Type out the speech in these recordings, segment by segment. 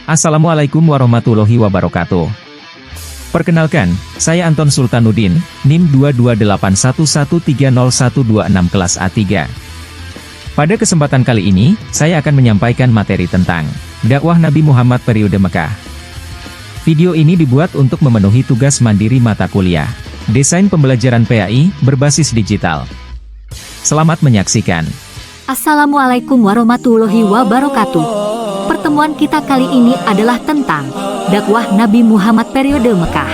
Assalamualaikum warahmatullahi wabarakatuh. Perkenalkan, saya Anton Sultanuddin, NIM 228113012 kelas A3. Pada kesempatan kali ini, saya akan menyampaikan materi tentang dakwah Nabi Muhammad periode Mekah. Video ini dibuat untuk memenuhi tugas mandiri mata kuliah Desain Pembelajaran PAI berbasis digital. Selamat menyaksikan. Assalamualaikum warahmatullahi wabarakatuh. Pertemuan kita kali ini adalah tentang dakwah Nabi Muhammad periode Mekah.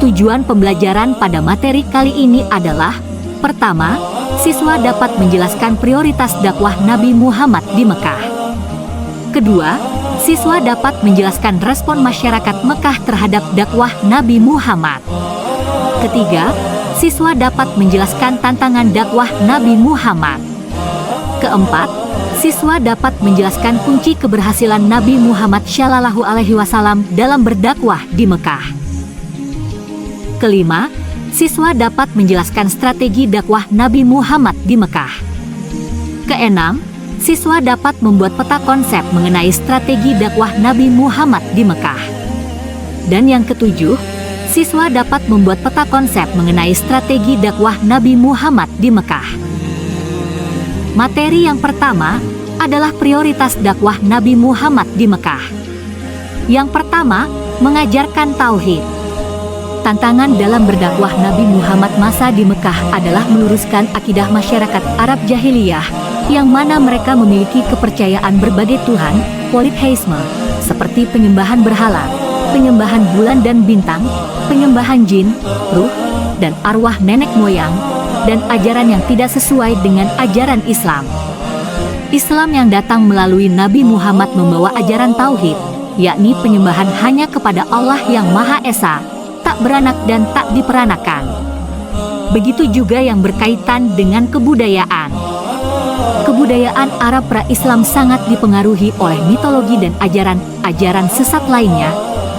Tujuan pembelajaran pada materi kali ini adalah: pertama, siswa dapat menjelaskan prioritas dakwah Nabi Muhammad di Mekah. Kedua, siswa dapat menjelaskan respon masyarakat Mekah terhadap dakwah Nabi Muhammad. Ketiga, siswa dapat menjelaskan tantangan dakwah Nabi Muhammad. Keempat, siswa dapat menjelaskan kunci keberhasilan Nabi Muhammad Shallallahu Alaihi Wasallam dalam berdakwah di Mekah. Kelima, siswa dapat menjelaskan strategi dakwah Nabi Muhammad di Mekah. Keenam, siswa dapat membuat peta konsep mengenai strategi dakwah Nabi Muhammad di Mekah. Dan yang ketujuh, siswa dapat membuat peta konsep mengenai strategi dakwah Nabi Muhammad di Mekah. Materi yang pertama adalah prioritas dakwah Nabi Muhammad di Mekah. Yang pertama, mengajarkan tauhid. Tantangan dalam berdakwah Nabi Muhammad masa di Mekah adalah meluruskan akidah masyarakat Arab jahiliyah, yang mana mereka memiliki kepercayaan berbagai tuhan, politheisme, seperti penyembahan berhala, penyembahan bulan dan bintang, penyembahan jin, ruh, dan arwah nenek moyang, dan ajaran yang tidak sesuai dengan ajaran Islam. Islam yang datang melalui Nabi Muhammad membawa ajaran tauhid, yakni penyembahan hanya kepada Allah yang Maha Esa, tak beranak dan tak diperanakan. Begitu juga yang berkaitan dengan kebudayaan. Kebudayaan Arab pra-Islam sangat dipengaruhi oleh mitologi dan ajaran-ajaran sesat lainnya,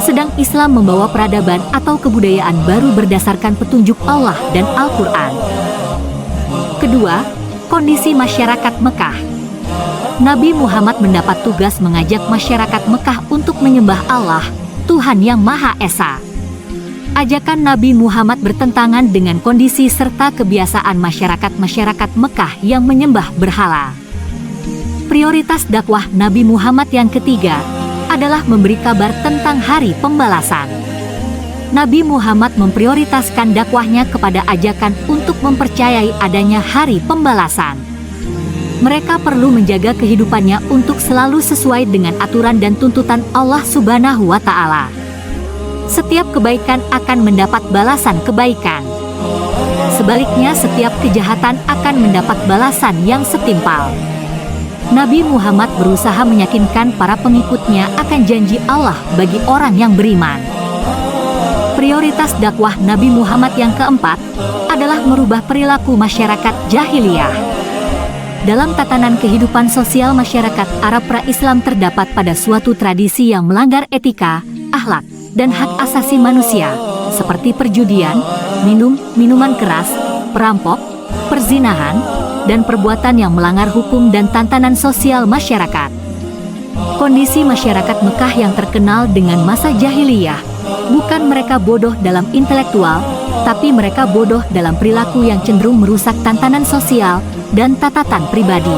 sedang Islam membawa peradaban atau kebudayaan baru berdasarkan petunjuk Allah dan Al-Quran. Kedua, kondisi masyarakat Mekah. Nabi Muhammad mendapat tugas mengajak masyarakat Mekah untuk menyembah Allah, Tuhan yang Maha Esa. Ajakan Nabi Muhammad bertentangan dengan kondisi serta kebiasaan masyarakat Mekah yang menyembah berhala. Prioritas dakwah Nabi Muhammad yang ketiga adalah memberi kabar tentang hari pembalasan. Nabi Muhammad memprioritaskan dakwahnya kepada ajakan untuk mempercayai adanya hari pembalasan. Mereka perlu menjaga kehidupannya untuk selalu sesuai dengan aturan dan tuntutan Allah Subhanahu wa Ta'ala. Setiap kebaikan akan mendapat balasan kebaikan. Sebaliknya, setiap kejahatan akan mendapat balasan yang setimpal. Nabi Muhammad berusaha meyakinkan para pengikutnya akan janji Allah bagi orang yang beriman. Prioritas dakwah Nabi Muhammad yang keempat adalah merubah perilaku masyarakat jahiliyah. Dalam tatanan kehidupan sosial masyarakat Arab pra-Islam terdapat pada suatu tradisi yang melanggar etika, akhlak, dan hak asasi manusia, seperti perjudian, minuman keras, perampok, perzinahan, dan perbuatan yang melanggar hukum dan tatanan sosial masyarakat. Kondisi masyarakat Mekah yang terkenal dengan masa jahiliyah, bukan mereka bodoh dalam intelektual, tapi mereka bodoh dalam perilaku yang cenderung merusak tatanan sosial dan tatatan pribadi.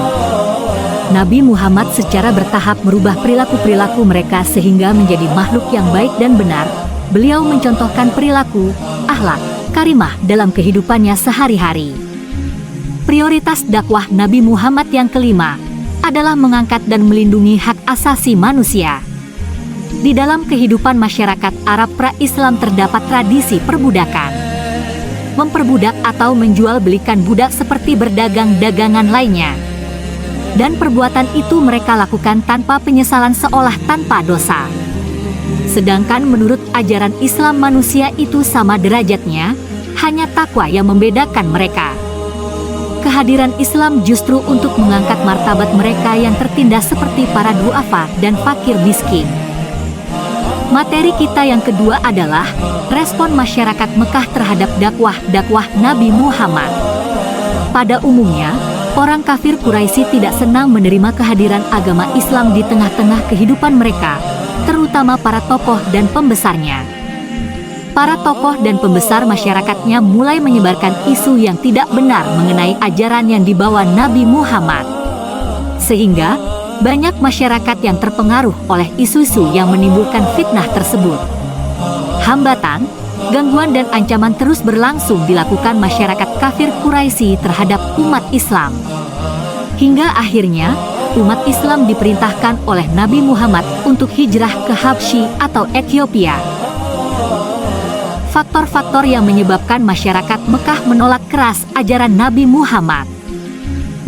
Nabi Muhammad secara bertahap merubah perilaku-perilaku mereka sehingga menjadi makhluk yang baik dan benar. Beliau mencontohkan perilaku, akhlak, karimah dalam kehidupannya sehari-hari. Prioritas dakwah Nabi Muhammad yang kelima adalah mengangkat dan melindungi hak asasi manusia. Di dalam kehidupan masyarakat Arab pra-Islam terdapat tradisi perbudakan. Memperbudak atau menjual belikan budak seperti berdagang dagangan lainnya. Dan perbuatan itu mereka lakukan tanpa penyesalan seolah tanpa dosa. Sedangkan menurut ajaran Islam manusia itu sama derajatnya, hanya takwa yang membedakan mereka. Kehadiran Islam justru untuk mengangkat martabat mereka yang tertindas seperti para duafa dan fakir miskin. Materi kita yang kedua adalah respon masyarakat Mekah terhadap dakwah Nabi Muhammad. Pada umumnya, orang kafir Quraisy tidak senang menerima kehadiran agama Islam di tengah-tengah kehidupan mereka, terutama para tokoh dan pembesarnya. Para tokoh dan pembesar masyarakatnya mulai menyebarkan isu yang tidak benar mengenai ajaran yang dibawa Nabi Muhammad. Sehingga, banyak masyarakat yang terpengaruh oleh isu-isu yang menimbulkan fitnah tersebut. Hambatan, gangguan dan ancaman terus berlangsung dilakukan masyarakat kafir Quraisy terhadap umat Islam. Hingga akhirnya, umat Islam diperintahkan oleh Nabi Muhammad untuk hijrah ke Habsyi atau Ethiopia. Faktor-faktor yang menyebabkan masyarakat Mekah menolak keras ajaran Nabi Muhammad.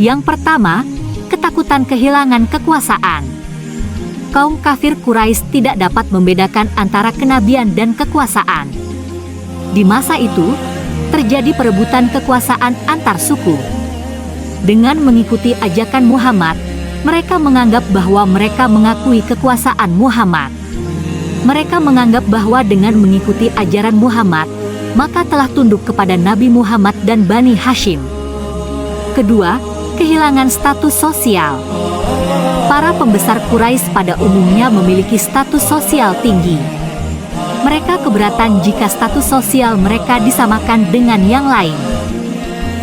Yang pertama, ketakutan kehilangan kekuasaan. Kaum kafir Quraisy tidak dapat membedakan antara kenabian dan kekuasaan. Di masa itu, terjadi perebutan kekuasaan antar suku. Dengan mengikuti ajakan Muhammad, mereka menganggap bahwa mereka mengakui kekuasaan Muhammad. Mereka menganggap bahwa dengan mengikuti ajaran Muhammad, maka telah tunduk kepada Nabi Muhammad dan Bani Hashim. Kedua, kehilangan status sosial. Para pembesar Quraisy pada umumnya memiliki status sosial tinggi. Mereka keberatan jika status sosial mereka disamakan dengan yang lain.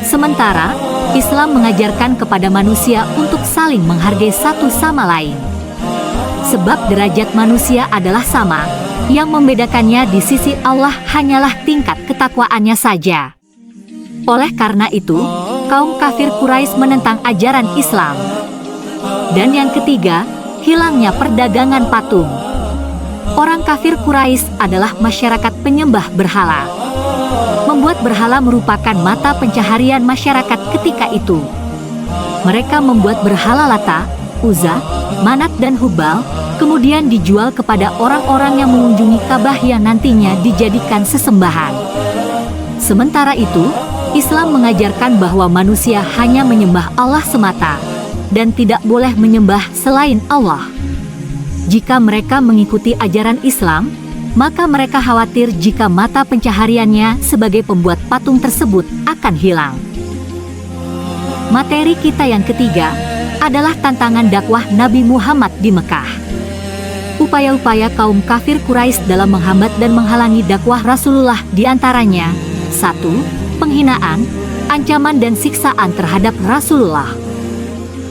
Sementara, Islam mengajarkan kepada manusia untuk saling menghargai satu sama lain. Sebab derajat manusia adalah sama, yang membedakannya di sisi Allah hanyalah tingkat ketakwaannya saja. Oleh karena itu, kaum kafir Quraisy menentang ajaran Islam. Dan yang ketiga, hilangnya perdagangan patung. Orang kafir Quraisy adalah masyarakat penyembah berhala. Membuat berhala merupakan mata pencaharian masyarakat ketika itu. Mereka membuat berhala Lata, Uzza, Manat dan Hubal, kemudian dijual kepada orang-orang yang mengunjungi Ka'bah yang nantinya dijadikan sesembahan. Sementara itu, Islam mengajarkan bahwa manusia hanya menyembah Allah semata, dan tidak boleh menyembah selain Allah. Jika mereka mengikuti ajaran Islam, maka mereka khawatir jika mata pencahariannya sebagai pembuat patung tersebut akan hilang. Materi kita yang ketiga adalah tantangan dakwah Nabi Muhammad di Mekah. Upaya-upaya kaum kafir Quraisy dalam menghambat dan menghalangi dakwah Rasulullah diantaranya: 1. Penghinaan, ancaman dan siksaan terhadap Rasulullah.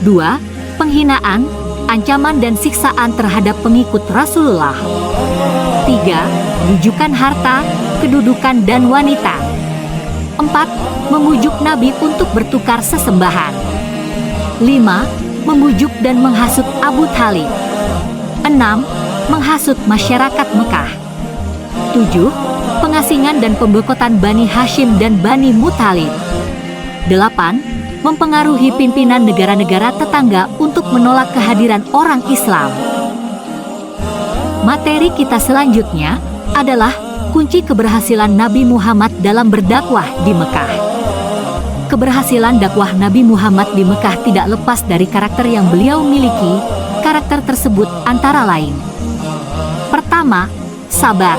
2. Penghinaan, ancaman dan siksaan terhadap pengikut Rasulullah. 3. Rujukan harta, kedudukan dan wanita. 4. Membujuk Nabi untuk bertukar sesembahan. 5. Membujuk dan menghasut Abu Thalib. 6. Menghasut masyarakat Mekah. 7. Pengasingan dan pemboikotan Bani Hashim dan Bani Muthalib. 8. Mempengaruhi pimpinan negara-negara tetangga untuk menolak kehadiran orang Islam. Materi kita selanjutnya adalah kunci keberhasilan Nabi Muhammad dalam berdakwah di Mekah. Keberhasilan dakwah Nabi Muhammad di Mekah tidak lepas dari karakter yang beliau miliki. Karakter tersebut antara lain: pertama, sabar.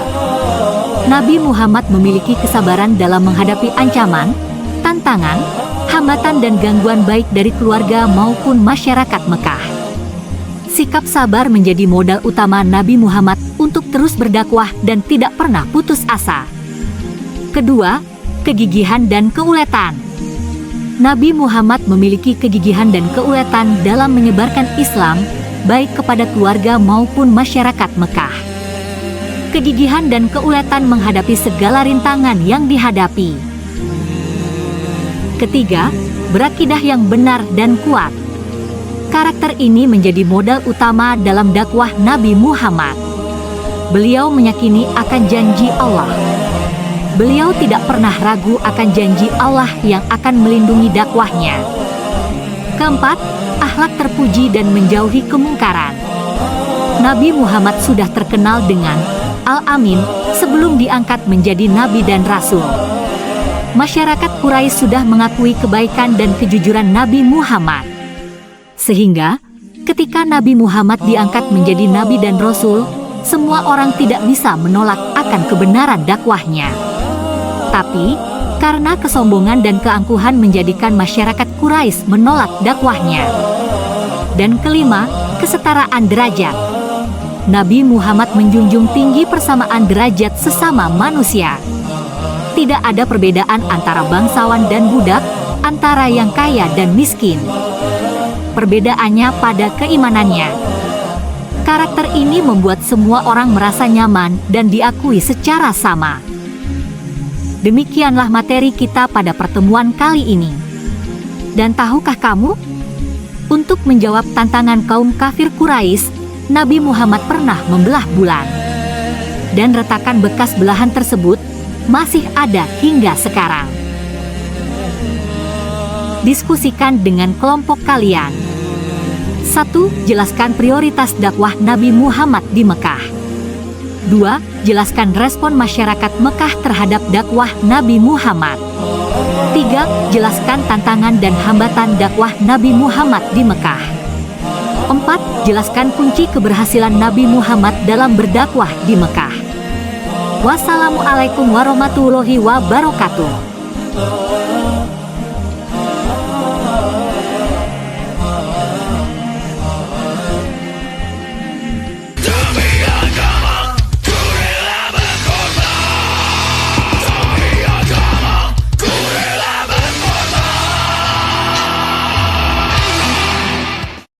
Nabi Muhammad memiliki kesabaran dalam menghadapi ancaman, tantangan, hambatan dan gangguan baik dari keluarga maupun masyarakat Mekah. Sikap sabar menjadi modal utama Nabi Muhammad untuk terus berdakwah dan tidak pernah putus asa. Kedua, kegigihan dan keuletan. Nabi Muhammad memiliki kegigihan dan keuletan dalam menyebarkan Islam, baik kepada keluarga maupun masyarakat Mekah. Kegigihan dan keuletan menghadapi segala rintangan yang dihadapi. Ketiga, berakidah yang benar dan kuat. Karakter ini menjadi modal utama dalam dakwah Nabi Muhammad. Beliau meyakini akan janji Allah. Beliau tidak pernah ragu akan janji Allah yang akan melindungi dakwahnya. Keempat, akhlak terpuji dan menjauhi kemungkaran. Nabi Muhammad sudah terkenal dengan Al-Amin sebelum diangkat menjadi Nabi dan Rasul. Masyarakat Quraisy sudah mengakui kebaikan dan kejujuran Nabi Muhammad. Sehingga, ketika Nabi Muhammad diangkat menjadi Nabi dan Rasul, semua orang tidak bisa menolak akan kebenaran dakwahnya. Tapi, karena kesombongan dan keangkuhan menjadikan masyarakat Quraisy menolak dakwahnya. Dan kelima, kesetaraan derajat. Nabi Muhammad menjunjung tinggi persamaan derajat sesama manusia. Tidak ada perbedaan antara bangsawan dan budak, antara yang kaya dan miskin. Perbedaannya pada keimanannya. Karakter ini membuat semua orang merasa nyaman dan diakui secara sama. Demikianlah materi kita pada pertemuan kali ini. Dan tahukah kamu? Untuk menjawab tantangan kaum kafir Quraisy, Nabi Muhammad pernah membelah bulan. Dan retakan bekas belahan tersebut masih ada hingga sekarang. Diskusikan dengan kelompok kalian. 1. Jelaskan prioritas dakwah Nabi Muhammad di Mekah. 2. Jelaskan respon masyarakat Mekah terhadap dakwah Nabi Muhammad. 3. Jelaskan tantangan dan hambatan dakwah Nabi Muhammad di Mekah. 4. Jelaskan kunci keberhasilan Nabi Muhammad dalam berdakwah di Mekah. Wassalamualaikum warahmatullahi wabarakatuh.